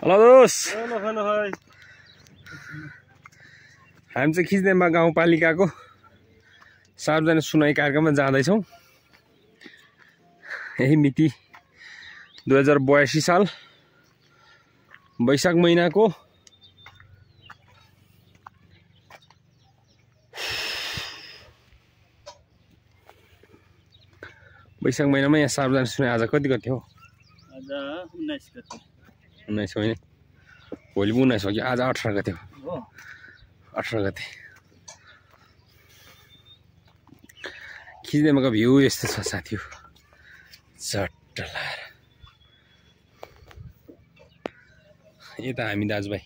Hello दोस्त, hello hello hi. हामी चाहिँ खिच्देमा गाउँपालिकाको सार्वजनिक सुनाइ कार्यक्रममा जाँदैछौँ। यही मिति 2082 साल वैशाख महिनाको यहाँ सार्वजनिक सुनाइ आज कति गते हो? आज 19 गते। 19 होइन, भोलि 19 हो कि आज 18 गते हो? 18 गते। खिच्देमाको भ्यू यस्तो छ साथी हो, चट्ट लाएर। यता हामी दाजुभाइ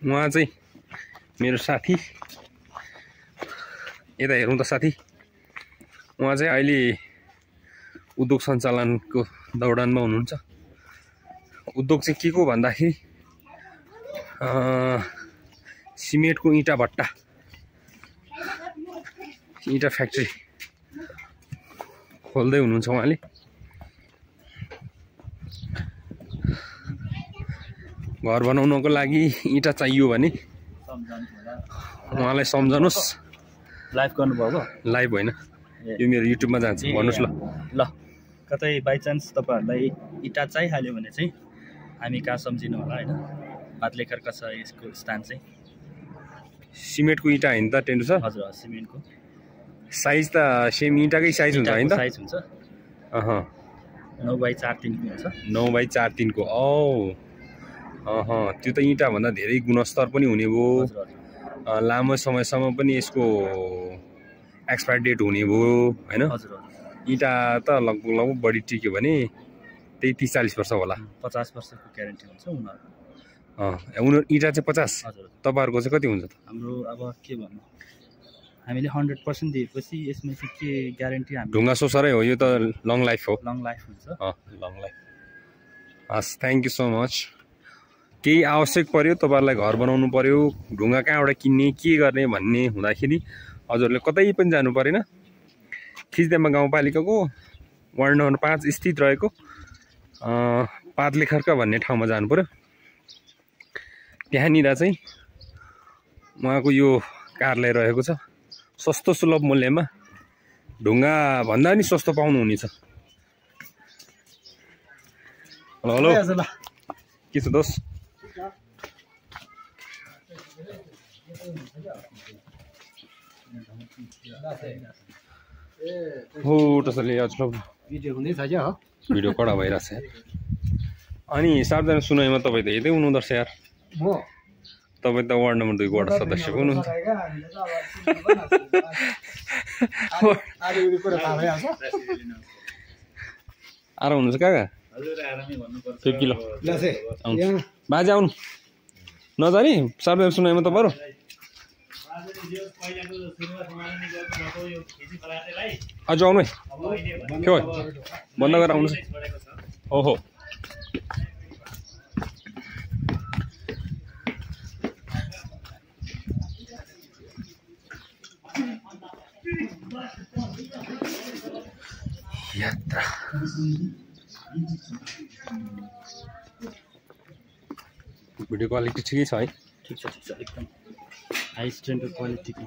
उहाँ चाहिँ मेरो साथी। यता हेरौँ त साथी, उहाँ चाहिँ अहिले उद्योग सञ्चालनको दौडानमा हुनुहुन्छ। उद्योग चाहिँ के को भन्दाखेरि सिमेन्टको इँटा भट्टा, इँटा फ्याक्ट्री खोल्दै हुनुहुन्छ उहाँले। घर बनाउनको लागि इँटा चाहियो भने उहाँलाई सम्झनुहोस्। लाइभ गर्नुभयो? लाइभ होइन, यो मेरो युट्युबमा जान्छ, भन्नुहोस् ल। ल कतै बाई चान्स तपाईँहरूलाई इँटा चाहिहाल्यो भने चाहिँ हामी कहाँ सम्झिनु होला होइन। बाटलेखरका छ यसको स्थान चाहिँ। सिमेन्टको इँटा होइन त टेन्डु सर? हजुर, सिमेन्टको साइज त सेम इँटाकै साइज हुन्छ होइन त? साइज हुन्छ। 9x4 को हुन्छ। 9x4 को। त्यो त इँटा भन्दा धेरै गुणस्तर पनि हुने भयो, लामो समयसम्म पनि यसको एक्सपायर डेट हुने भयो होइन। इँटा त लगभग बढी टिक्यो भने त्यही 30-40 वर्ष होला। 50 वर्षको ग्यारेन्टी हुन्छ उनीहरू इँटा चाहिँ 50। तपाईँहरूको चाहिँ कति हुन्छ त? हाम्रो अब के भन्नु, हामीले 100% दिएपछि यसमा चाहिँ के ग्यारेन्टी? ढुङ्गा सोसरै हो, यो त लङ लाइफ हो। लङ लाइफ हुन्छ। Long life. हस्, थ्याङ्क यू सो मच। केही आवश्यक पर्यो, तपाईँहरूलाई घर बनाउनु पर्यो, ढुङ्गा कहाँबाट किन्ने, के गर्ने भन्ने हुँदाखेरि हजुरले कतै पनि जानु परेन। खिच्देमा गाउँपालिकाको वार्ड नम्बर 5 स्थित रहेको पातलेखर्का भन्ने ठाउँमा जानु पर्यो। त्यहाँनिर चाहिँ उहाँको यो कार्यालय रहेको छ। सस्तो सुलभ मूल्यमा ढुङ्गा भन्दा नि सस्तो पाउनुहुनेछ। हेलो, के छ दोस्त? हो त्यसैले भिडियो कडा भइरहेछ। अनि सार्वजनिक सुनाइमा तपाईँ त हेर्दै हुनुहुँदो रहेछ यार। तपाईँ त वार्ड नम्बर 2 को वार्ड सदस्य हुनुहुन्छ। आराम हुनुहुन्छ काका? 5 किलो बाजे आउनु नजाने सार्वजनिक सुनाइमा तपाईँहरू। आज आउनु है, के हो बन्द गरेर आउनु। ओहो, यात्रा भिडियो क्वालिटी ठिकै छ है? ठिक छ एकदम हाई स्ट्यान्डर्ड क्वालिटीको।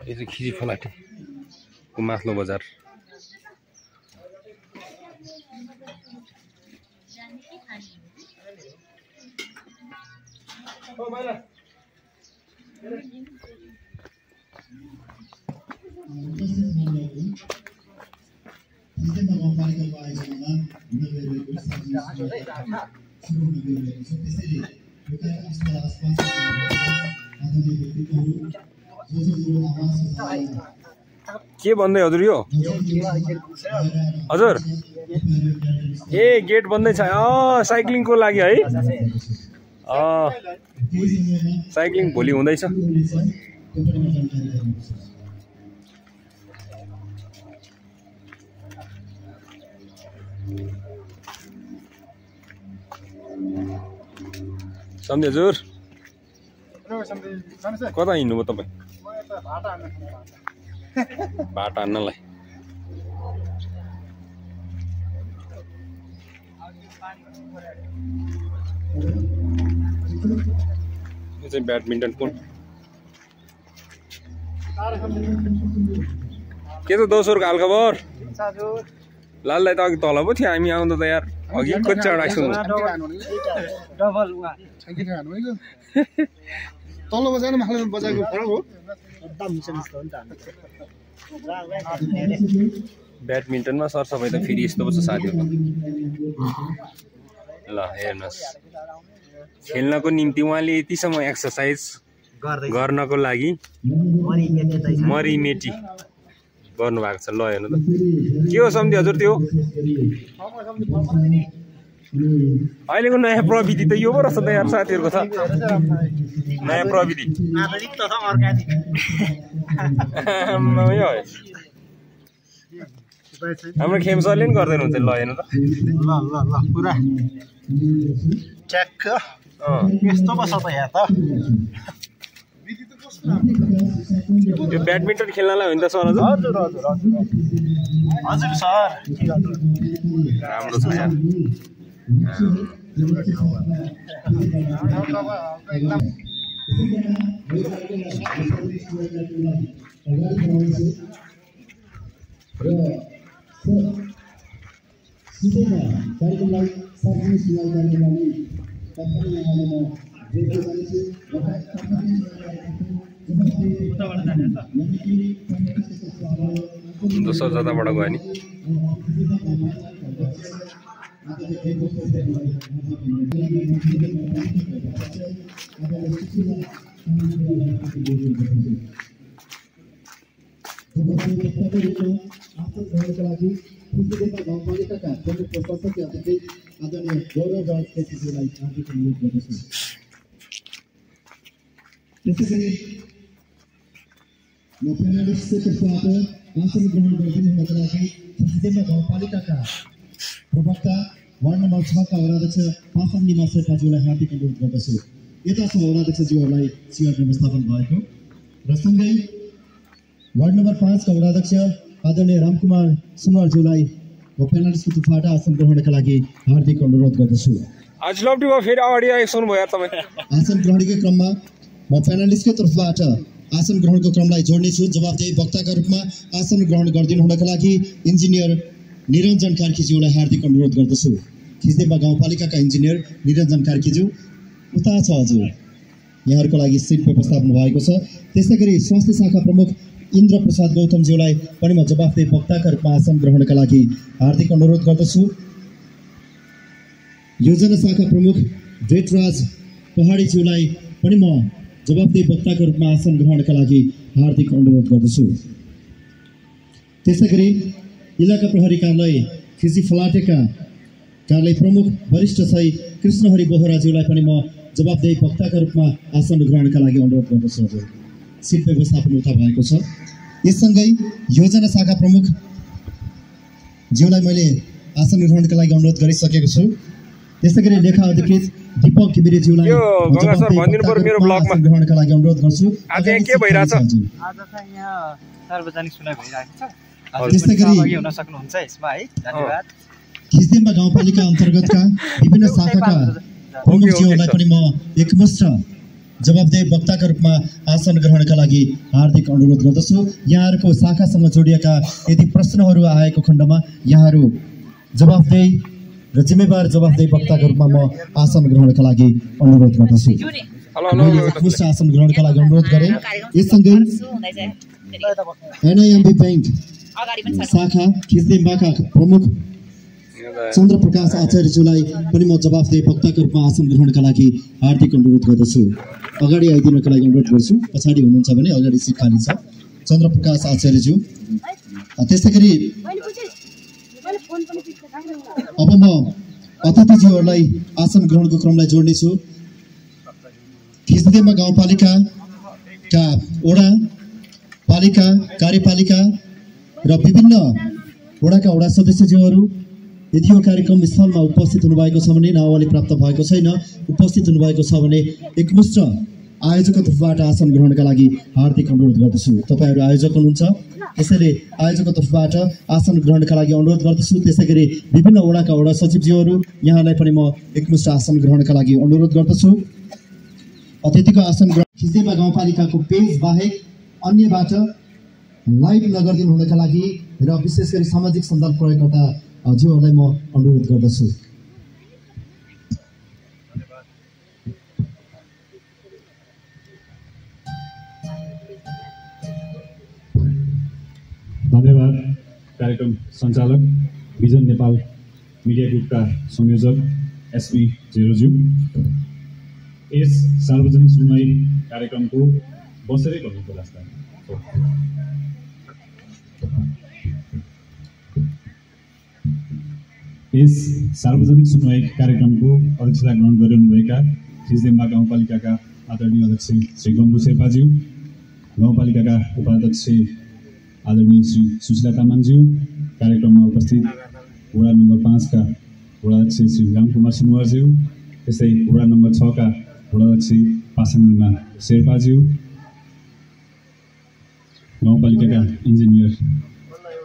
यो चाहिँ खिजी फलाटीको माथ्लो बजार। के भन्दै हजुर? यो हजुर ए गेट बन्दै छ साइक्लिङको लागि है साइक्लिङ भोलि हुँदैछ सम्झे हजुर कता हिँड्नुभयो तपाईँ भाटा हान्नलाई यो चाहिँ ब्याडमिन्टन कोर्ट के त दोस्रोको हालखबर लाललाई त अघि तल पो थियो हामी आउँदा त यार अघि कति चढाएको तल बजाएर माथि बजाएको फरक हो ब्याडमिन्टनमा सरसफाइ त फेरि यस्तो पो छ साथीहरु ल हेर्नुहोस् खेल्नको निम्ति उहाँले यतिसम्म एक्सर्साइज गर्नको लागि मरिमेटी गर्नुभएको छ ल हेर्नु त के हो सम्झि हजुर त्यो अहिलेको नयाँ प्रविधि त यो पो रहेछ त यार साथीहरुको त नयाँ प्रविधि आधुनिक तथा अर्ग्यानिक हाम्रो खेमसरले नि गर्दैन हुन्छ ल हेर्नु त ल पुरा ट्याक्क यस्तो पो छ त यहाँ त यो ब्याडमिन्टन खेल्नलाई हो नि त सर हजुर हजुर सर राम्रो छ यार दोस्रो जताबाट गयो नि आसन ग्रहण गरिदिनुको लागि सिस्टममा गाउँपालिकाका प्रवक्ता वार्ड नम्बर 6 का वडाध्यक्ष पासम निमा शेर्पाज्यूलाई हार्दिक अनुरोध गर्दछु। यता छ वडाध्यक्षज्यूहरूलाई चेयर व्यवस्थापन भएको र सँगै वार्ड नम्बर 5 का वडाध्यक्ष आदरणीय रामकुमार सुनवारज्यूलाई पेनालिस्टको तुफाटा आसन ग्रहणका लागि हार्दिक अनुरोध गर्दछु। आज लप्टीमा फेरि अगाडि आएको सुन्नु भयो तपाईँ आसन ग्रहणको क्रममा म पेनालिस्टको तर्फबाट आसन ग्रहणको क्रमलाई जोड्नेछु। जवाफदेही वक्ताका रूपमा आसन ग्रहण गरिदिनु हुनका लागि इन्जिनियर निरञ्जन कार्कीज्यूलाई हार्दिक अनुरोध गर्दछु। खिस्देबा गाउँपालिकाका इन्जिनियर निरञ्जन कार्कीज्यू उता छ हजुर, यहाँहरूको लागि सिट व्यवस्थापन भएको छ। त्यसैगरी स्वास्थ्य शाखा प्रमुख इन्द्र प्रसाद गौतमज्यूलाई पनि म जवाफदेही वक्ताका रूपमा आसन ग्रहणका लागि हार्दिक अनुरोध गर्दछु। योजना शाखा प्रमुख वेटराज पहाडीज्यूलाई पनि म जवाफदेही वक्ताको रूपमा आसन ग्रहणका लागि हार्दिक अनुरोध गर्दछु। त्यसैगरी इलाका प्रहरी कार्यालय खिजी फलाटेका कार्यालय प्रमुख वरिष्ठ सही कृष्णहरि बोहराज्यूलाई पनि म जवाफदेही वक्ताका रूपमा आसन ग्रहणका लागि अनुरोध गर्दछु। हजुर, सिट व्यवस्थापन उता भएको छ। यससँगै योजना शाखा प्रमुख ज्यूलाई मैले आसन ग्रहणका लागि अनुरोध गरिसकेको छु। त्यसैगरी लेखा अधिकृत दीपक घिमिरेज्यूलाई ग्रहणका लागि अनुरोध गर्छु। आज यहाँ के भइरहेछ? आज चाहिँ यहाँ सार्वजनिक सुनाइ भइरहेको छ। त्यसैगरी हुन सक्नुहुन्छ यसमा है, धन्यवाद। खिस्देमा गाउँपालिका अन्तर्गतका विभिन्न शाखाका प्रमुखज्यूहरूलाई पनि म एकमुष्ट जवाफदेही वक्ताका रूपमा आसन ग्रहणका लागि हार्दिक अनुरोध गर्दछु। यहाँहरूको शाखासँग जोडिएका यदि प्रश्नहरू आएको खण्डमा यहाँहरू जवाफदेही र जिम्मेवार जवाफदेही वक्ताका रूपमा म आसन ग्रहणका लागि अनुरोध गर्दछु। एकमुष्ट आसन ग्रहणका लागि अनुरोध गरेँ। यससँगै एनआइएमबी ब्याङ्क शाखा खिस्देमाका प्रमुख चन्द्रप्रकाश आचार्यज्यूलाई पनि म जवाफदेही वक्ताको रूपमा आसन ग्रहणका लागि हार्दिक अनुरोध गर्दछु। अगाडि आइदिनका लागि अनुरोध गर्छु। पछाडि हुनुहुन्छ भने अगाडि सिट खाली छ। चन्द्रप्रकाश आचार्यज्यू। त्यसै गरी अब म अतिथिज्यूहरूलाई आसन ग्रहणको क्रमलाई जोड्नेछु। खिच्देमा गाउँपालिकाका वडा पालिका कार्यपालिका र विभिन्न वडा सदस्यज्यूहरू यदि यो कार्यक्रम स्थलमा उपस्थित हुनुभएको छ भने नावाली प्राप्त भएको छैन, उपस्थित हुनुभएको छ भने एकमुष्ट आयोजकको तर्फबाट आसन ग्रहणका लागि हार्दिक अनुरोध गर्दछु। तपाईँहरू आयोजक हुनुहुन्छ, त्यसैले आयोजकको तर्फबाट आसन ग्रहणका लागि अनुरोध गर्दछु। त्यसै गरी विभिन्न वडाका वडा सचिवज्यूहरू यहाँलाई पनि म एकमुष्ट आसन ग्रहणका लागि अनुरोध गर्दछु। अतिथिको आसन ग्रहण खिच्देमा गाउँपालिकाको पेज बाहेक अन्यबाट लाइभ नगरिदिनु हुनका लागि र विशेष गरी सामाजिक सञ्जाल प्रयोगकर्ता ज्यूहरूलाई म अनुरोध गर्दछु। धन्यवाद। कार्यक्रम सञ्चालक भिजन नेपाल मिडिया ग्रुपका संयोजक एसपी जेरोज्यू, यस सार्वजनिक सुनवाई कार्यक्रमको बसेरै गर्नुको रास्ता यस सार्वजनिक सुनवाई कार्यक्रमको अध्यक्षता ग्रहण गरिरहनुभएका खिच्देमा गाउँपालिकाका आदरणीय अध्यक्ष श्री गम्बु शेर्पाज्यू, गाउँपालिकाका उपाध्यक्ष आदरणीय श्री सुशीला तामाङज्यू, कार्यक्रममा उपस्थित वडा नम्बर 5 का वडाध्यक्ष श्री रामकुमार सिनुवारज्यू, त्यस्तै वडा नम्बर 6 का वडाध्यक्ष पासाङमा शेर्पाज्यू, गाउँपालिकाका इन्जिनियर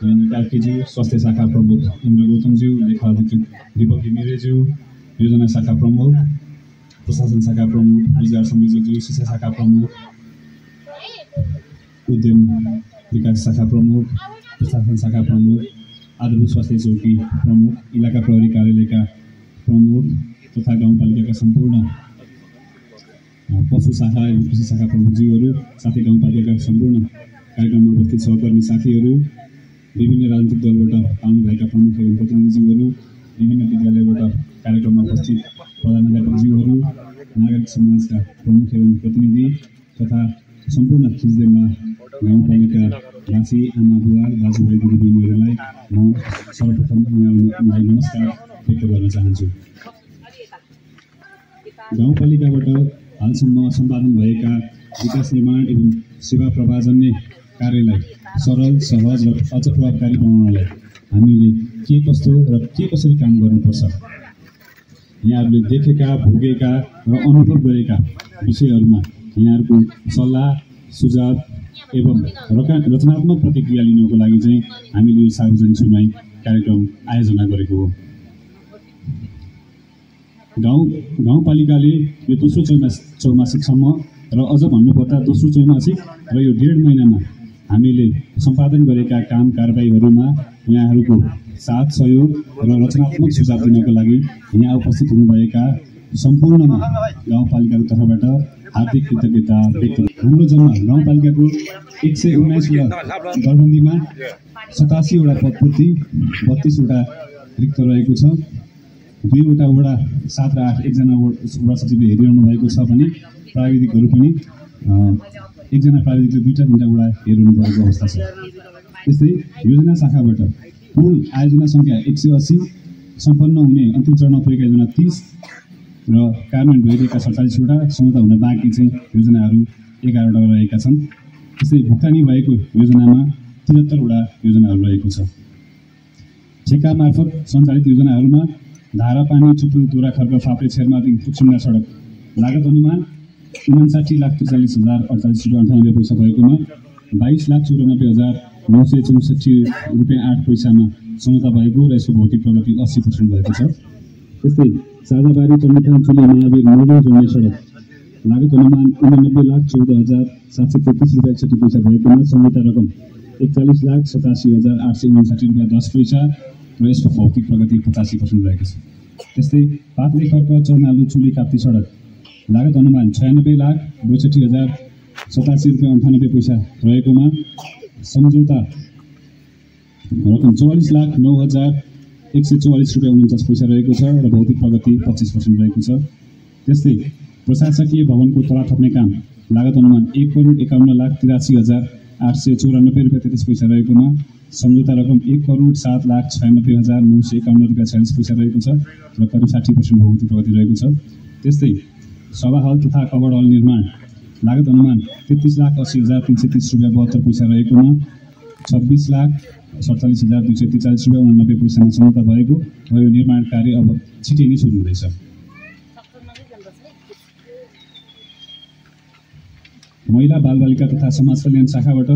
वीरेन्द्र कार्कीज्यू, स्वास्थ्य शाखा प्रमुख इन्द्र गौतमज्यू, लेखा अधिकृत दीपक घिमिरेज्यू, योजना शाखा प्रमुख, प्रशासन शाखा प्रमुख रोजगार संयोजकज्यू, शिक्षा शाखा प्रमुख, उद्यम विकास शाखा प्रमुख, प्रशासन शाखा प्रमुख, आधारभूत स्वास्थ्य चौकी प्रमुख, इलाका प्रहरी कार्यालयका प्रमुख तथा गाउँपालिकाका सम्पूर्ण पशु शाखा एवं कृषि शाखा प्रमुखज्यूहरू, साथै गाउँपालिकाका सम्पूर्ण कार्यक्रममा उपस्थित सहकर्मी साथीहरू, विभिन्न राजनीतिक दलबाट आउनुभएका प्रमुख एवं प्रतिनिधिज्यूहरू, विभिन्न विद्यालयबाट कार्यक्रममा उपस्थित प्रधानाध्यापकज्यूहरू, नागरिक समाजका प्रमुख एवं प्रतिनिधि तथा सम्पूर्ण खिच्देमा गाउँपालिका वासी आमा बुवा दाजुभाइ दिदीबहिनीहरूलाई म सर्वप्रथम यहाँलाई नमस्कार व्यक्त गर्न चाहन्छु। गाउँपालिकाबाट हालसम्म सम्पादन भएका विकास निर्माण एवं सेवा प्रवाहजन्य कार्यलाई सरल, सहज र अझ प्रभावकारी बनाउनलाई हामीले के कस्तो र के कसरी काम गर्नुपर्छ, यहाँहरूले देखेका, भोगेका र अनुभव गरेका विषयहरूमा यहाँहरूको सल्लाह सुझाव एवं रचनात्मक प्रतिक्रिया लिनको लागि चाहिँ हामीले यो सार्वजनिक सुनवाई कार्यक्रम आयोजना गरेको हो। गाउँपालिकाले यो दोस्रो चौमासिकसम्म र अझ भन्नुपर्दा दोस्रो चौमासिक र यो 1.5 महिनामा हामीले सम्पादन गरेका काम कारबाहीहरूमा यहाँहरूको साथ सहयोग र रचनात्मक सुझाव दिनको लागि यहाँ उपस्थित हुनुभएका सम्पूर्णमा गाउँपालिकाको तर्फबाट हार्दिक कृतज्ञता व्यक्त। हाम्रो जम्मा गाउँपालिकाको 119 वटा दरबन्दीमा 87 वटा पदपूर्ति, 32 वटा रिक्त रहेको छ। 2 वटा वडा 7 र 8 एकजना वडा सचिवले हेरिरहनु भएको छ भने प्राविधिकहरू पनि एकजना प्राविधिकले 2-3 वडा हेरिरहनु भएको अवस्था छ। त्यस्तै योजना शाखाबाट कुल आयोजना सङ्ख्या 180, सम्पन्न हुने अन्तिम चरणमा पुगेका योजना 30 र कार्यान्वयन भइरहेका 47 वटा, समुदाय हुन बाँकी चाहिँ योजनाहरू 11 वटा रहेका छन्। त्यस्तै भुक्तानी भएको योजनामा 73 वटा योजनाहरू रहेको छ। ठेका मार्फत सञ्चालित योजनाहरूमा धारा पानी चुपु दोरा खर्क फाप्रे छेरमादेखि पुक्सुम्डा सडक लागत अनुमान 59,43,048 रुपियाँ 98 पैसा भएकोमा 22,94,964 रुपियाँ 8 पैसामा समझौता भएको र यसको भौतिक प्रगति 80% भएको छ। त्यस्तै साझाबारी चण्डीथान चुली महावीर नोर्दन जोड्ने सडक लागत अनुमान 89,14,733 रुपियाँ 61 पैसा भएकोमा समझौता रकम 41,87,859 रुपियाँ 10 पैसा र यसको भौतिक प्रगति 85% रहेको छ। त्यस्तै पात्रे खर्क चौनालु चुली काप्ती सडक लागत अनुमान 96,62,087 रुपियाँ 98 पैसा रहेकोमा सम्झौता रकम 44,09,144 रुपियाँ 49 पैसा रहेको छ र भौतिक प्रगति 25% रहेको छ। त्यस्तै प्रशासकीय भवनको तला थप्ने काम लागत अनुमान 1,51,83,000 ₹894.33 रहेकोमा सम्झौता रकम ₹1,07,96,951.46 रहेको छ र करिब 60% भौतिक प्रगति रहेको छ। त्यस्तै सभा हल तथा कभर हल निर्माण लागत अनुमान ₹33,80,330.72 रहेकोमा ₹26,47,243.89 सम्झौता भएको र यो निर्माण कार्य अब छिटै नै सुरु हुँदैछ। महिला बालबालिका तथा समाज कल्याण शाखाबाट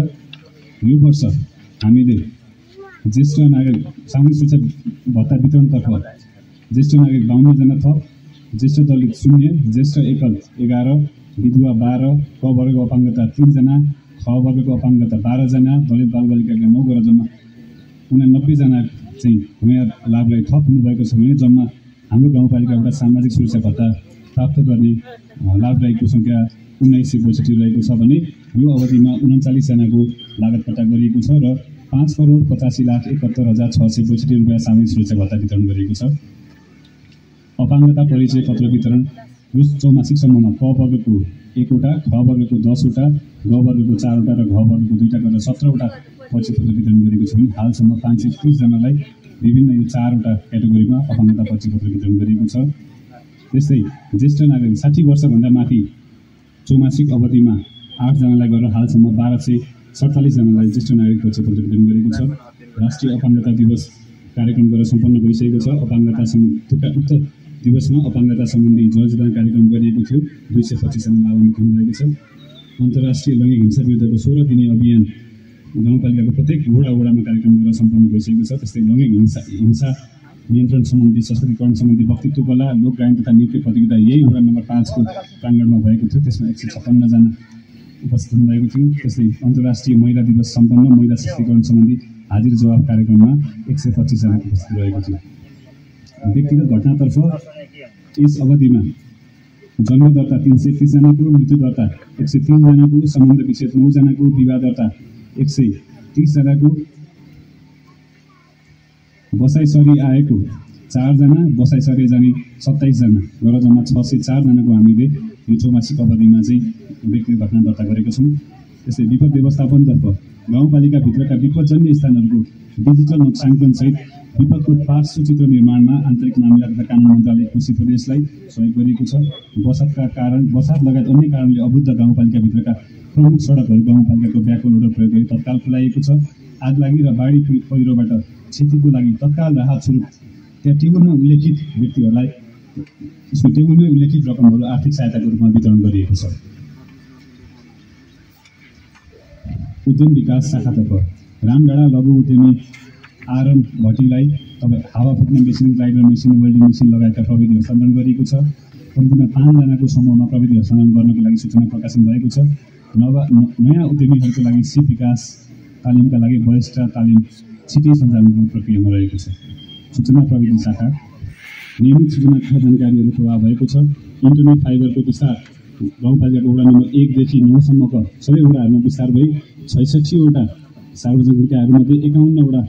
यो वर्ष हामीले ज्येष्ठ नागरिक सामूहिक सुरक्षा भत्ता वितरणतर्फ ज्येष्ठ नागरिक 52 जना थप, ज्येष्ठ दलित 0, ज्येष्ठ एकल 11, विधवा 12, क वर्गको अपाङ्गता 3 जना, ख वर्गको अपाङ्गता 12 जना, दलित बालबालिकाका 9 गरेर जम्मा 89 जना चाहिँ नयाँ लाभलाई थप हुनुभएको छ भने जम्मा हाम्रो गाउँपालिकाबाट सामाजिक सुरक्षा भत्ता प्राप्त गर्ने लाभदायीको सङ्ख्या 1962 रहेको छ भने यो अवधिमा 39 जनाको लागत पट्टा गरिएको छ र ₹5,85,71,662 सामूहिक सुरक्षा भत्ता वितरण गरिएको छ। अपाङ्गता परिचय पत्र वितरण यो चौमासिक सम्ममा क वर्गको 1 वटा, ख वर्गको 10 वटा, ग वर्गको 4 वटा र घ वर्गको 2 वटा गरेर 17 वटा परिचय पत्र वितरण गरेको छ भने हालसम्म 530 जनालाई विभिन्न यो 4 वटा क्याटेगोरीमा अपाङ्गता परिचय पत्र वितरण गरिएको छ। त्यस्तै ज्येष्ठ नागरिक 60 वर्षभन्दा माथि चौमासिक अवधिमा 8 जनालाई गरेर हालसम्म 1247 जनालाई ज्येष्ठ नागरिक परिचय पत्र वितरण गरेको छ। राष्ट्रिय अपाङ्गता दिवस कार्यक्रम गरेर सम्पन्न भइसकेको छ। उक्त दिवसमा अपाङ्गता सम्बन्धी जनचेतना कार्यक्रम गरिएको थियो। 225 जना लाभान्वित हुनुभएको छ। अन्तर्राष्ट्रिय लैङ्गिक हिंसा विरुद्धको 16 दिने अभियान गाउँपालिकाको प्रत्येक वडामा कार्यक्रम गरेर सम्पन्न भइसकेको छ। त्यस्तै लैङ्गिक हिंसा नियन्त्रण सम्बन्धी सशक्तिकरण सम्बन्धी वक्तृत्व कला, लोक गायन तथा नृत्य प्रतियोगिता यही वडा नम्बर 5 को प्राङ्गणमा भएको थियो। त्यसमा 156 जना उपस्थित हुनुभएको थियो। त्यस्तै अन्तर्राष्ट्रिय महिला दिवस सम्पन्न महिला सशक्तिकरण सम्बन्धी हाजिर जवाब कार्यक्रममा 125 जना उपस्थित रहेको थियो। व्यक्तिगत घटनातर्फ यस अवधिमा जन्म दर्ता 331 जनाको, मृत्यु दर्ता 103 जनाको, सम्बन्ध विच्छेद 9 जनाको, विवाह दर्ता 130 जनाको, बसाइ सरी आएको 4 जना, बसाइ सरी जाने 27 जना गरेर जम्मा 604 जनाको हामीले यो चौमासिक अवधिमा चाहिँ व्यक्तिगत घटना दर्ता गरेका छौँ। त्यस्तै विपद व्यवस्थापनतर्फ गाउँपालिकाभित्रका विपदजन्य स्थानहरूको डिजिटल नक्साङ्कन सहित विपदको पार्श्व चित्र निर्माणमा आन्तरिक मामिला तथा कानुन मन्त्रालय कोशी प्रदेशलाई सहयोग गरिएको छ। बसात लगायत अन्य कारणले अवरुद्ध गाउँपालिकाभित्रका प्रमुख सडकहरू गाउँपालिकाको ब्याकहोल लोडर प्रयोग गरी तत्काल खुलाइएको छ। आगलागी र बाढी पहिरोबाट क्षतिको लागि तत्काल राहत स्वरूप त्यहाँ टेबलमा उल्लेखित व्यक्तिहरूलाई टेबलमै उल्लेखित रकमहरू आर्थिक सहायताको रूपमा वितरण गरिएको छ। उद्यम विकास शाखातर्फ रामडाँडा लघु उद्यमी आरएम भट्टीलाई हावा फुक्ने machine, grinder machine, welding machine लगायतका प्रविधि हस्तान्तरण गरिएको छ। कम्तीमा 5 जनाको समूहमा प्रविधि हस्तान्तरण गर्नको लागि सूचना प्रकाशन भएको छ। नयाँ उद्यमीहरूको लागि सिप विकास तालिमका लागि वरिष्ठ तालिम छिटै सञ्चालनको प्रक्रियामा रहेको छ। सूचना प्रविधि शाखा नियमित सूचना तथा जानकारीहरू प्रवाह भएको छ। इन्टरनेट फाइबरको विस्तार गाउँपालिकाको वडा नम्बर 1 देखि 9 सम्मका सबै वडाहरूमा विस्तार भई 66 वटा सार्वजनिक निकायहरूमध्ये 51 वटा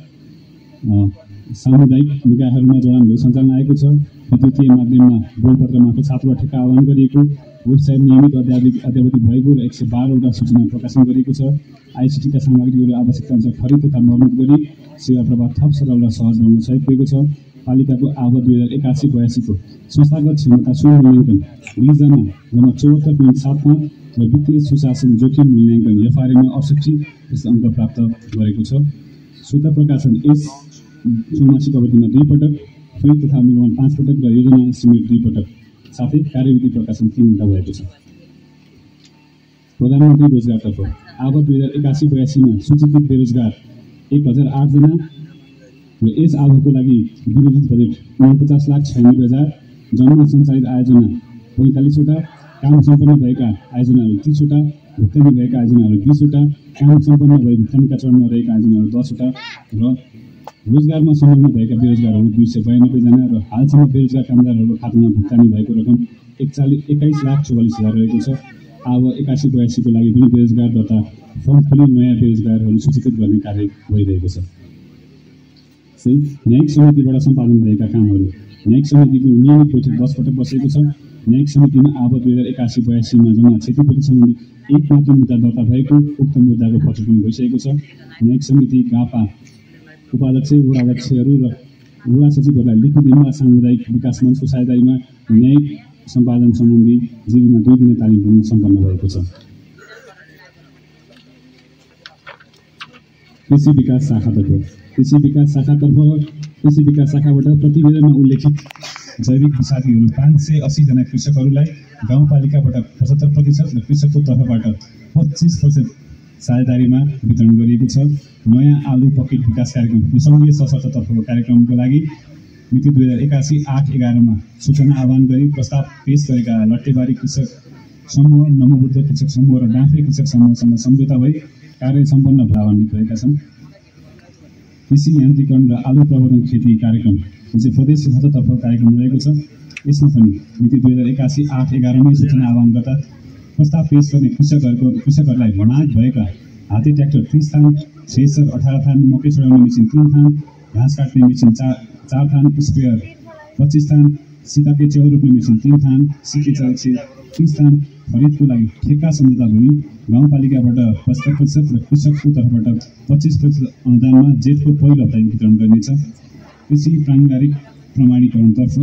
सामुदायिक निकायहरूमा जडान भई सञ्चालन आएको छ। विद्युतीय माध्यममा बोलपत्र मार्फत 7 वटा ठेक्का आह्वान गरिएको, वेबसाइट नियमित अद्यावधिक भएको र 112 वटा सूचना प्रकाशन गरिएको छ। आइसिटीका सामग्रीहरू आवश्यकताअनुसार खरिद तथा मर्मत गरी सेवा प्रवाह थप सरल र सहज बनाउन सहयोग पुगेको छ। पालिकाको आवत 2081-82 को संस्थागत क्षमता मूल्याङ्कन रिजामा जम्मा 74.75 र वित्तीय सुशासन जोखिम मूल्याङ्कन एफआरएमा 68 अङ्क प्राप्त गरेको छ। स्वत प्रकाशन यस चौमासिक अवधिमा 2 पटक, फिल्ड तथा अनुगमन 5 पटक र योजना एस्टिमेट 2 पटक, साथै कार्यविधि प्रकाशन 3 वटा भएको छ। प्रधानमन्त्री रोजगारतर्फ आवत 2081-82 मा सूचीकृत बेरोजगार 1008 जना र यस आवको लागि विनियोजित बजेट 49,96,000, जम्मा सञ्चालित आयोजना 45 वटा, काम सम्पन्न भएका आयोजनाहरू 30 वटा, भुक्तानी भएका आयोजनाहरू 20 वटा, काम सम्पन्न भए भुक्तानीका चरणमा रहेका आयोजनाहरू 10 वटा र रोजगारमा संलग्न भएका बेरोजगारहरू 292 जना र हालसम्म बेरोजगार कामदारहरूको खातामा भुक्तानी भएको रकम 21,44,000 रहेको छ। अब 81-82 को लागि पनि बेरोजगार दर्ता फर्म खोली नयाँ बेरोजगारहरू सूचीकृत गर्ने कार्य भइरहेको छ। न्यायिक समितिबाट सम्पादन भएका कामहरू न्यायिक समितिको नियमित बैठक 10 पटक बसेको छ। न्यायिक समितिमा आबद्ध 2081-82 जम्मा क्षतिपूर्ति सम्बन्धी एक मात्र मुद्दा दर्ता भएको उक्त मुद्दाको प्रचुकन भइसकेको छ। न्यायिक समिति गापा उपाध्यक्ष वडाध्यक्षहरू र वडा सचिवहरूलाई लिखित दिनमा सामुदायिक विकास मञ्चको सहायतामा न्यायिक सम्पादन सम्बन्धी जीवनमा 2 दिने तालिम पनि सम्पन्न भएको छ। कृषि विकास शाखातर्फ कृषि विकास शाखाबाट प्रतिवेदनमा उल्लेखित जैविक विषादीहरू 580 जना कृषकहरूलाई गाउँपालिकाबाट 75% र कृषकको तर्फबाट 25% साझेदारीमा वितरण गरिएको छ। नयाँ आलु पकेट विकास कार्यक्रम यो सङ्घीय सशर्ततर्फको कार्यक्रमको लागि मिति 2081-8-11 सूचना आह्वान गरी प्रस्ताव पेश गरेका लट्टेबारी कृषक समूह, नमोबुद्ध कृषक समूह र डाँफे कृषक समूहसँग सम्झौता भई कार्य सम्पन्न लाभान्वित भएका छन्। कृषि यान्त्रिकरण र आलु प्रवर्धन खेती कार्यक्रम जुन चाहिँ प्रदेश सशर्ततर्फको कार्यक्रम रहेको छ, यसमा पनि मिति 2081-8-11 सूचना आह्वान गर्दा प्रस्ताव पेश गर्ने कृषकहरूलाई माग भएका हाते ट्र्याक्टर 30 थान, थ्रेसर 18 थान, मकै छुडाउने मेसिन 3 थान, घाँस काट्ने मेसिन 4 थान, स्प्रेयर 25 थान, सीताके च्याउ रोप्ने मेसिन 3 थान, सिके 30 थान खरिदको लागि ठेक्का सम्झौता भई गाउँपालिकाबाट 75% र कृषकको तर्फबाट 25% अनुदानमा जेठको पहिलो हप्ता वितरण गरिनेछ। कृषि प्राङ्गारिक प्रमाणीकरणतर्फ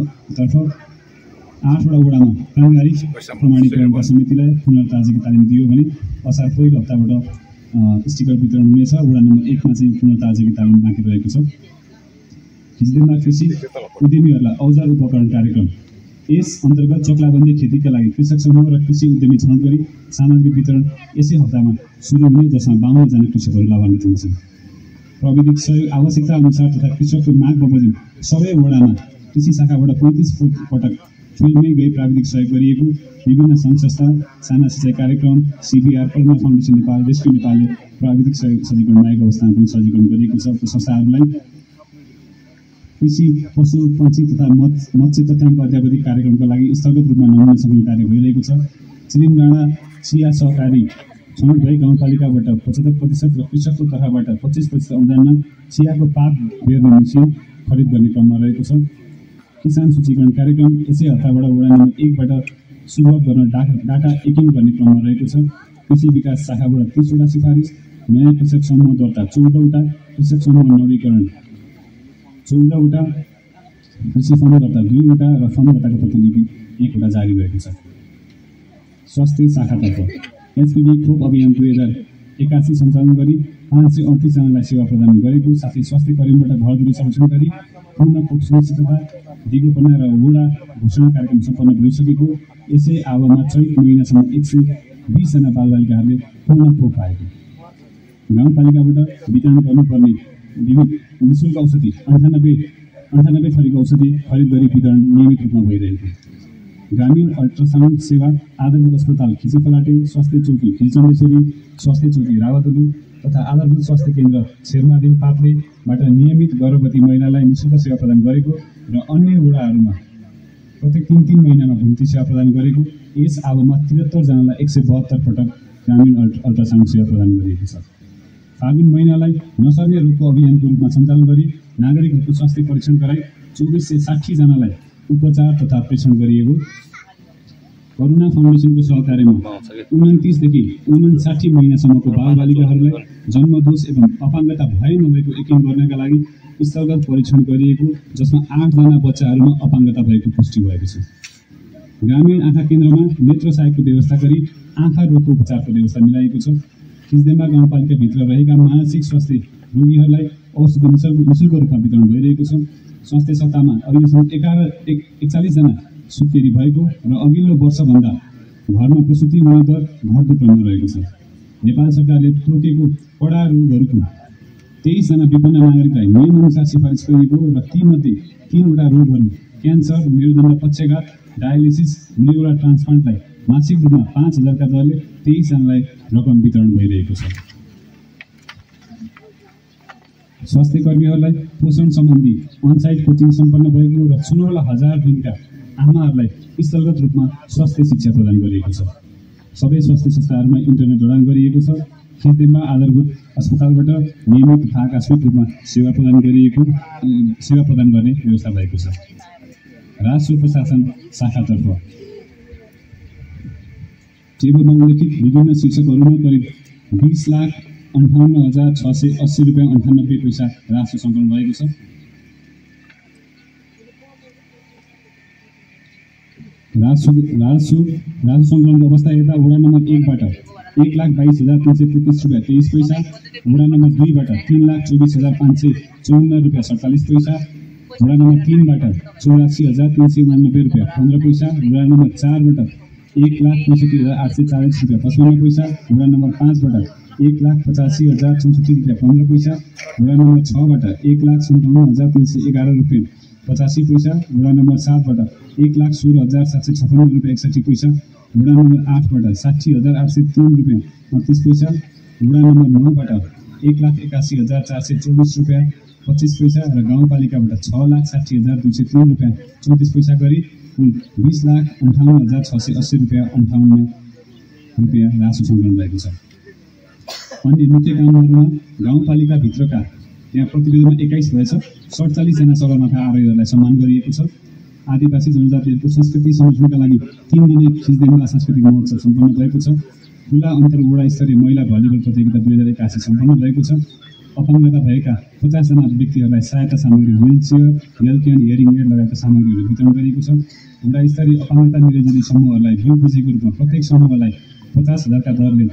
8वटा वडामा प्राङ्गारिक प्रमाणीकरणका समितिलाई पुनर्ताजगी तालिम दियो भने असार पहिलो हप्ताबाट स्टिकर वितरण हुनेछ। वडा नम्बर 1 मा चाहिँ पुनर्ताजगी तालिम बाँकी रहेको छ। हिजोमा कृषि उद्यमीहरूलाई औजार उपकरण कार्यक्रम यस अन्तर्गत चक्लाबन्दी खेतीका लागि कृषक समूह र कृषि उद्यमी छनौट गरी सामग्री वितरण यसै हप्तामा सुरु हुने, जसमा 52 जना कृषकहरू लाभान्वित हुनेछन्। प्रविधिक सहयोग आवश्यकता अनुसार तथा कृषकको माग बमोजिम सबै वडामा कृषि शाखाबाट 35 पटक फिल्डमै गई प्राविधिक सहयोग गरिएको विभिन्न सङ्घ संस्था, साना सिँचाइ कार्यक्रम, CBR, करुणा फाउन्डेसन नेपाल, रेस्क्यु नेपालले प्राविधिक सहयोग सजीकरण मागेको अवस्थामा पनि सजीकरण गरिएको छ। संस्थाहरूलाई कृषि, पशु, पक्षी तथा मत्स्य तथ्याङ्क अध्यावधिक कार्यक्रमका लागि स्थगत रूपमा नमुना सङ्कलन कार्य भइरहेको छ। चिलिमडाँडा चिया सहकारी छनौट भई गाउँपालिकाबाट 75% र कृषकको तर्फबाट 25% अनुदानमा चियाको पात बेर्ने मेसिन खरिद गर्ने क्रममा रहेको छ। किसान सूचीकरण कार्यक्रम यसै हप्ताबाट वडा नम्बर 1 बाट सुरुवात गर्न डाटा एकिङ गर्ने क्रममा रहेको छ। कृषि विकास शाखाबाट 30 वटा सिफारिस, नयाँ कृषक समूह दर्ता 14 वटा, कृषक समूह नवीकरण 14 वटा, कृषि फन्ड दर्ता 2 वटा र फन्ड दर्ताको प्रतिलिपि 1 वटा जारी भएको छ। स्वास्थ्य शाखातर्फ HPV खोप अभियान 2081 सञ्चालन गरी 538 जनालाई सेवा प्रदान गरेको साथै स्वास्थ्य कर्मीबाट घर दूरी संरक्षण गरी पूर्ण खोप सुनिश्चितता दिगोपना र वडा घोषणा कार्यक्रम सम्पन्न भइसकेको। यसै आवमा चैत महिनासम्म 120 जना बालबालिकाहरूले पूर्ण खोप पाएको। गाउँपालिकाबाट वितरण गर्नुपर्ने निःशुल्क औषधि 98 थरीको औषधि खरिद गरी वितरण नियमित रूपमा भइरहेको। ग्रामीण अल्ट्रासाउन्ड सेवा आधारभूत अस्पताल खिचिफलाटे, स्वास्थ्य चौकी खिचण्डेश्वरी, स्वास्थ्य चौकी रावतलु तथा आधारभूत स्वास्थ्य केन्द्र शेरमादिन पात्रेबाट नियमित गर्भवती महिलालाई निःशुल्क सेवा प्रदान गरेको र अन्य वडाहरूमा प्रत्येक 3 महिनामा घुम्ती सेवा प्रदान गरेको। यस आवमा 73 जनालाई 172 पटक ग्रामीण अल्ट्रासाउन्ड सेवा प्रदान गरिएको छ। फागुन महिनालाई नसर्ने रोगको अभियानको रूपमा सञ्चालन गरी नागरिकहरूको स्वास्थ्य परीक्षण गराई 2460 जनालाई उपचार तथा प्रेषण गरिएको। करुणा फाउन्डेसनको सहकार्यमा 29 देखि 59 महिनासम्मको बालबालिकाहरूलाई जन्मदोष एवं अपाङ्गता भए नभएको एकिङ गर्नका लागि स्थलगत परीक्षण गरिएको, जसमा 8 जना बच्चाहरूमा अपाङ्गता भएको पुष्टि भएको छ। ग्रामीण आँखा केन्द्रमा नेत्र सहायकको व्यवस्था गरी आँखा रोगको उपचारको व्यवस्था मिलाइएको छ। खिच्देमा गाउँपालिकाभित्र रहेका मानसिक स्वास्थ्य रोगीहरूलाई औषधि निःशुल्क रूपमा वितरण भइरहेको छ। स्वास्थ्य सत्तामा अहिलेसम्म 41 जना सुत्केरी भएको र अघिल्लो वर्षभन्दा घरमा प्रसुति हुने दर घट्दो क्रममा रहेको छ। नेपाल सरकारले तोकेको कडा रोगहरूको 23 जना विपन्न नागरिकलाई नियमअनुसार सिफारिस गरिएको र तीमध्ये 3 वटा रोगहरू क्यान्सर, मेरुदण्ड पक्षघात, डायलिसिस, लिभर ट्रान्सप्लान्टलाई मासिक रूपमा 5000 का दरले 23 जनालाई रकम वितरण भइरहेको छ। स्वास्थ्य कर्मीहरूलाई पोषण सम्बन्धी अनसाइट कोचिङ सम्पन्न भएको र 16,000 दिनका आमाहरूलाई स्थलगत रूपमा स्वास्थ्य शिक्षा प्रदान गरिएको छ। सबै स्वास्थ्य संस्थाहरूमा इन्टरनेट जडान गरिएको छ। खिच्देमा आधारभूत अस्पतालबाट नियमित तथा आकस्मिक रूपमा सेवा प्रदान गर्ने व्यवस्था भएको छ। राजस्व प्रशासन शाखातर्फ टेबलमा उल्लेखित विभिन्न शीर्षकहरूमा करिब 20,58,680 रुपियाँ 98 पैसा राजस्व सङ्कलन भएको छ। राजस्व सङ्कलनको अवस्था हेर्दा वडा नम्बर 1 बाट 1,22,333 रुपियाँ 23 पैसा, वडा नम्बर 2 बाट 3,24,554 रुपियाँ 47 पैसा, वडा नम्बर 3 बाट 84,389 रुपियाँ 15 पैसा, वडा नम्बर 4 बाट 1,65,840 रुपियाँ 55 पैसा, वडा नम्बर 5 बाट 1,85,064 रुपियाँ 15 पैसा, वडा नम्बर 6 बाट 1,57,311 रुपियाँ 85 पैसा, वडा नम्बर 7 बाट 1,16,756 रुपियाँ 61 पैसा, वडा नम्बर 8 बाट 60,803 रुपियाँ 38 पैसा, वडा नम्बर 9 बाट 1,81,424 रुपियाँ 25 पैसा र गाउँपालिकाबाट 6,60,203 रुपियाँ 34 पैसा गरी कुल 20,58,680 रुपियाँ 58 रुपियाँ राजस्व सङ्कलन भएको छ। अन्य मुख्य कामहरूमा गाउँपालिकाभित्रका यहाँ प्रतिवेदनमा 21 भएछ। 47 जना सगरमाथा आरोहीहरूलाई सम्मान गरिएको छ। आदिवासी जनजातिहरूको संस्कृति संरक्षणका लागि 3 दिने खिचदिनमा सांस्कृतिक महोत्सव सम्पन्न भएको छ। खुला अन्तर्वडा स्तरीय महिला भलिबल प्रतियोगिता 2081 सम्पन्न भएको छ। अपाङ्गता भएका 50 जना व्यक्तिहरूलाई सहायता सामग्री व्हिलचेयर, हेल्थ हियरिङ एड लगायतका सामग्रीहरू वितरण गरिएको छ। वडा स्तरीय अपाङ्गता निर्देशनकारी समूहहरूलाई बिउ पुँजीको रूपमा प्रत्येक समूहलाई 50,000 का दरले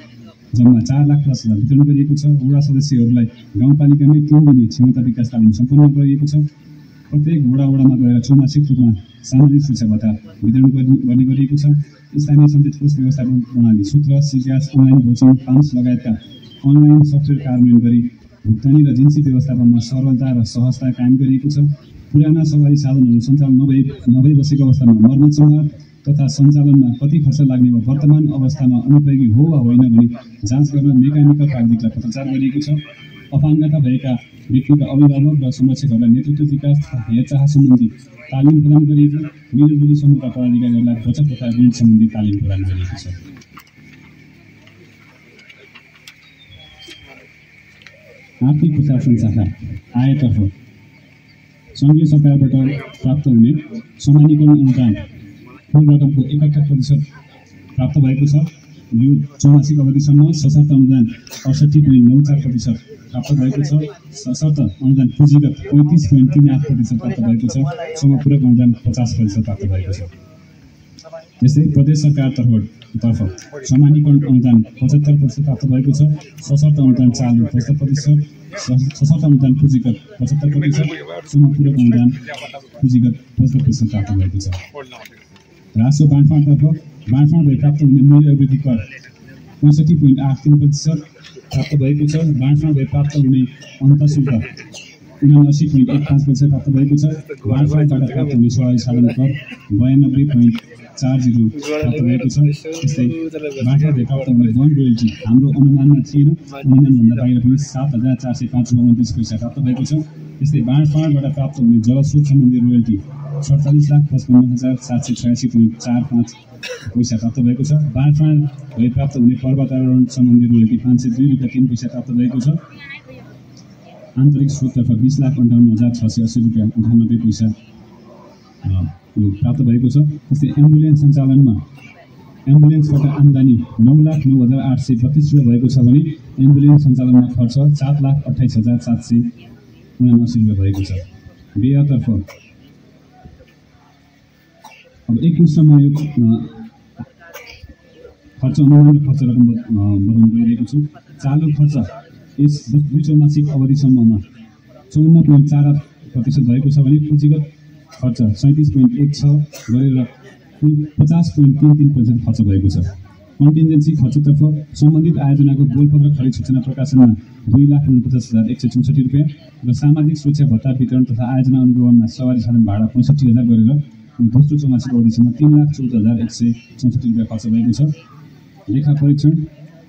जम्मा 4,10,000 वितरण गरिएको छ। वडा सदस्यहरूलाई गाउँपालिकामै 3 दिने क्षमता विकास तालिम सम्पन्न गरिएको छ। प्रत्येक वडामा गएर चौमासिक रूपमा सामाजिक सुरक्षा भत्ता वितरण गर्ने गरिएको छ। स्थानीय सञ्चित कोष व्यवस्थापन प्रणाली सूत्र, सिग्यास, अनलाइन भोचिङ, पान्स लगायतका अनलाइन सफ्टवेयर कार्यान्वयन गरी भुक्तानी र जिन्सी व्यवस्थापनमा सरलता र सहजता कायम गरिएको छ। पुराना सवारी साधनहरू सञ्चालन नभई बसेको अवस्थामा मर्मत सम्हार तथा सञ्चालनमा कति खर्च लाग्ने वा वर्तमान अवस्थामा अनुपयोगी हो वा होइन भनी जाँच गर्न मेकानिकल प्राविधिकलाई पत्रचार गरिएको छ। अपाङ्गता भएका व्यक्तिका अभिभावक र संरक्षकहरूलाई नेतृत्व विकास तथा हेरचाह सम्बन्धी तालिम प्रदान गरिएको। मिलजुली समूहका पदाधिकारीहरूलाई बचत तथा ऋण सम्बन्धी तालिम प्रदान गरिएको छ। आर्थिक प्रशासन शाखा आयतर्फ सङ्घीय सरकारबाट प्राप्त हुने समानीकरण अनुदान कुल रकमको 71% प्राप्त भएको छ। यो चौमासिक अवधिसम्म सशर्त अनुदान 68.94% प्राप्त भएको छ। सशर्त अनुदान पुँजीगत 35.38% प्राप्त भएको छ। समपूरक अनुदान 50% प्राप्त भएको छ। त्यस्तै प्रदेश सरकारतर्फ समानीकरण अनुदान 75% प्राप्त भएको छ। सशर्त अनुदान चालु 70%, सशर्त अनुदान पुँजीगत 75%, समपूरक अनुदान पुँजीगत 75% प्राप्त भएको छ। राजस्व बाँडफाँडतर्फ बाँडफाँड भई प्राप्त हुने मूल्य अभिवृद्धि कर 65.83% प्राप्त भएको छ। बाँडफाँड भई प्राप्त हुने अन्तःशुल्क 79.15% प्राप्त भएको छ। बाँडफाँडबाट प्राप्त हुने सवारी साधन कर 92.40 प्राप्त भएको छ। त्यस्तै बाँडफाँड भई प्राप्त हुने वन रोयल्टी हाम्रो अनुमानमा थिएन, अनुमानभन्दा बाहिर पनि 7,405.29 पैसा प्राप्त भएको छ। त्यस्तै बाँडफाँडबाट प्राप्त हुने जलस्रोत सम्बन्धी रोयल्टी 47,55,786.45 पैसा प्राप्त भएको छ। बाँडफाँड भई प्राप्त हुने पर्वतारोहण सम्बन्धी रोयल्टी 502 रुपियाँ 3 पैसा प्राप्त भएको छ। आन्तरिक स्रोततर्फ 20,58,680 रुपियाँ 98 पैसा प्राप्त भएको छ। त्यस्तै एम्बुलेन्स सञ्चालनमा एम्बुलेन्सबाट आम्दानी 9,09,832 रुपियाँ भएको छ भने एम्बुलेन्स सञ्चालनमा खर्च 7,28,779 रुपियाँ भएको छ। व्ययतर्फ अब एकमुष्टमा यो खर्च अनुमान र खर्च रकम बताउन गइरहेको छु। चालु खर्च यस 2 चौमासिक अवधिसम्ममा 54.48% भएको छ भने पुँजीगत खर्च 37.16 गरेर कुल 50.33% खर्च भएको छ। कन्टिन्जेन्सी खर्चतर्फ सम्बन्धित आयोजनाको गोलपत्र खरिद सूचना प्रकाशनमा 2,49,164 रुपियाँ र सामाजिक सुरक्षा भत्ता वितरण तथा आयोजना अनुगमनमा सवारी साधन भाडा 65,000 गरेर दोस्रो चौमासिक अवधिसम्म 3,14,164 रुपियाँ खर्च भएको छ। लेखा परीक्षण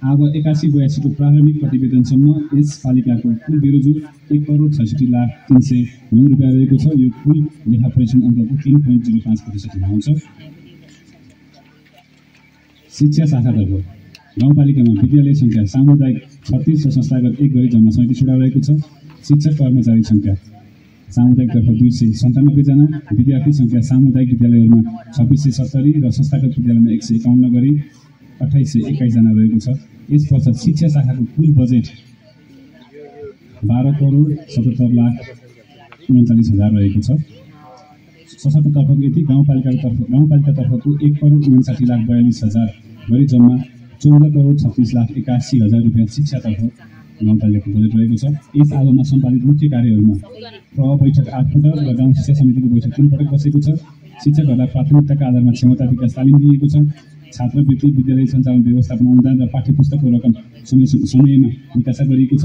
अब 81-82 को प्रारम्भिक प्रतिवेदनसम्म यस पालिकाको कुल बेरोजु 1,66,03,009 रुपियाँ रहेको छ। यो कुल लेखा परीक्षण अङ्कको 3.05% आउँछ। शिक्षा शाखातर्फ गाउँपालिकामा विद्यालय सङ्ख्या सामुदायिक 36 र संस्थागत 1 गरी जम्मा 37 वटा रहेको छ। शिक्षक कर्मचारी सङ्ख्या सामुदायिकतर्फ 297 जना, विद्यार्थी सङ्ख्या सामुदायिक विद्यालयहरूमा 2670 र संस्थागत विद्यालयमा 151 गरी 2821 जना रहेको छ। यस पश्चात शिक्षा शाखाको कुल बजेट 12,77,39,000 रहेको छ। सशक्त तर्फको यति, गाउँपालिकातर्फको 1,59,42,000 गरी जम्मा 14,36,81,000 रुपियाँ शिक्षातर्फ गाउँपालिकाको बजेट रहेको छ। यस आधारमा सम्पादित मुख्य कार्यहरूमा प्रभाव बैठक 8 पटक र गाउँ शिक्षा समितिको बैठक 3 पटक बसेको छ। शिक्षकहरूलाई प्राथमिकताका आधारमा क्षमता विकास तालिम दिएको छ। छात्रवृत्ति, विद्यालय सञ्चालन व्यवस्थापन अनुदान र पाठ्यपुस्तकको रकम समयमा निकासा गरिएको छ।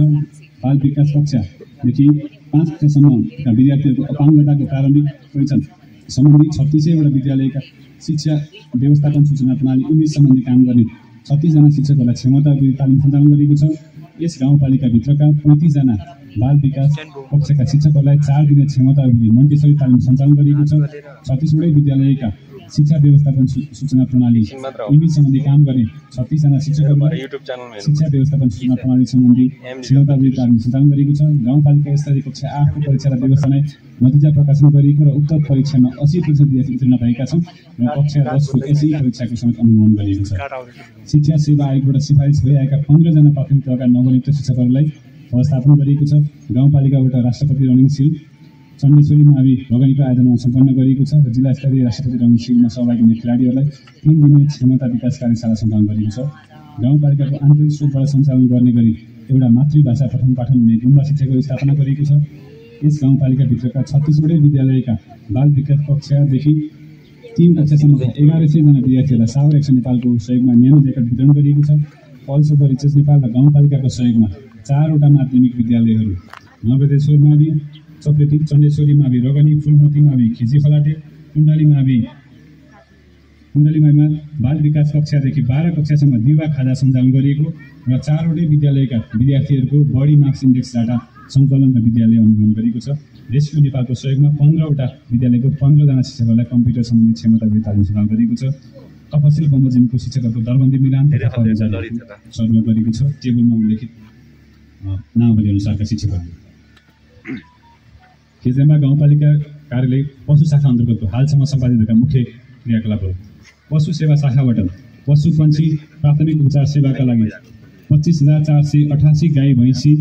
बाल विकास कक्षादेखि 5 कक्षासम्मका विद्यार्थीहरूको अपाङ्गताको प्रारम्भिक पहिचान सम्बन्धी 36 वटा विद्यालयका शिक्षा व्यवस्थापन सूचना प्रणाली इमेज सम्बन्धी काम गर्ने 36 जना शिक्षकहरूलाई क्षमता वृद्धि तालिम सञ्चालन गरिएको छ। यस गाउँपालिकाभित्रका 35 जना बाल विकास कक्षाका शिक्षकहरूलाई 4 दिने क्षमता वृद्धि मन्टेसरी तालिम सञ्चालन गरिएको छ। 36 वटै विद्यालयका शिक्षा व्यवस्थापन सूचना प्रणाली इमेज सम्बन्धी काम गर्ने 36 जना शिक्षकहरूलाई शिक्षा व्यवस्थापन सूचना प्रणाली सम्बन्धी क्षमता वृद्धि तालिम सञ्चालन गरिएको छ। गाउँपालिका स्तरीय कक्षा 8 को परीक्षा र व्यवस्थापन नतिजा प्रकाशन गरिएको र उक्त परीक्षामा 80% विद्यार्थी उत्तीर्ण भएका छन् र कक्षा 10 को एसई परीक्षाको समेत अनुगमन गरिएको छ। शिक्षा सेवा आयोगबाट सिफारिस भइआएका 15 जना प्राथमिक तहका नवनियुक्त शिक्षकहरूलाई व्यवस्थापन गरिएको छ। गाउँपालिकाबाट राष्ट्रपति रनिङ सिल चण्डेश्वरी मावि लगानीको आयोजनामा सम्पन्न गरिएको छ र जिल्ला स्तरीय राष्ट्रपति रनिङ सिलमा सहभागी हुने खेलाडीहरूलाई 3 दिने क्षमता विकास कार्यशाला सञ्चालन गरिएको छ। गाउँपालिकाको आन्तरिक स्रोतबाट सञ्चालन गर्ने गरी एउटा मातृभाषा पठन पाठन हुने गुम्बा शिक्षाको स्थापना गरिएको छ। यस गाउँपालिकाभित्रका 36 वटै विद्यालयका बाल विकास कक्षादेखि 3 कक्षासम्मका 1100 जना विद्यार्थीहरूलाई सावर एक्सन नेपालको सहयोगमा न्यानो ज्याकेट वितरण गरिएको छ। पल्स ओभर रिसर्च नेपाल र गाउँपालिकाको सहयोगमा 4 वटा माध्यमिक विद्यालयहरू नवदेश्वर मावि, चपेटी, चण्डेश्वरी मावि, रगनी, फुलमती मावि, खिजी फलाटे, कुण्डली माविमा बाल विकास कक्षादेखि 12 कक्षासम्म दिवा खाजा सञ्चालन गरिएको र 4 वटै विद्यालयका विद्यार्थीहरूको बडी मार्क्स इन्डेक्स डाटा सङ्कलन र विद्यालय अनुगमन गरेको छ। रेस्क्यु नेपालको सहयोगमा 15 वटा विद्यालयको 15 जना शिक्षकहरूलाई कम्प्युटर सम्बन्धी क्षमता वृद्धि तालिम सञ्चालन गरेको छ। तपसिल बमोजिमको शिक्षकहरूको दरबन्दी मिलान सर्वे गरेको छ। टेबलमा उल्लेखित नामवली अनुसारका शिक्षकहरू। खिचेम्बा गाउँपालिका कार्यालय पशु शाखा अन्तर्गतको हालसम्म सम्पादित मुख्य क्रियाकलापहरू: पशु सेवा शाखाबाट पशु पन्छी प्राथमिक उपचार सेवाका लागि 25,488 गाई भैँसी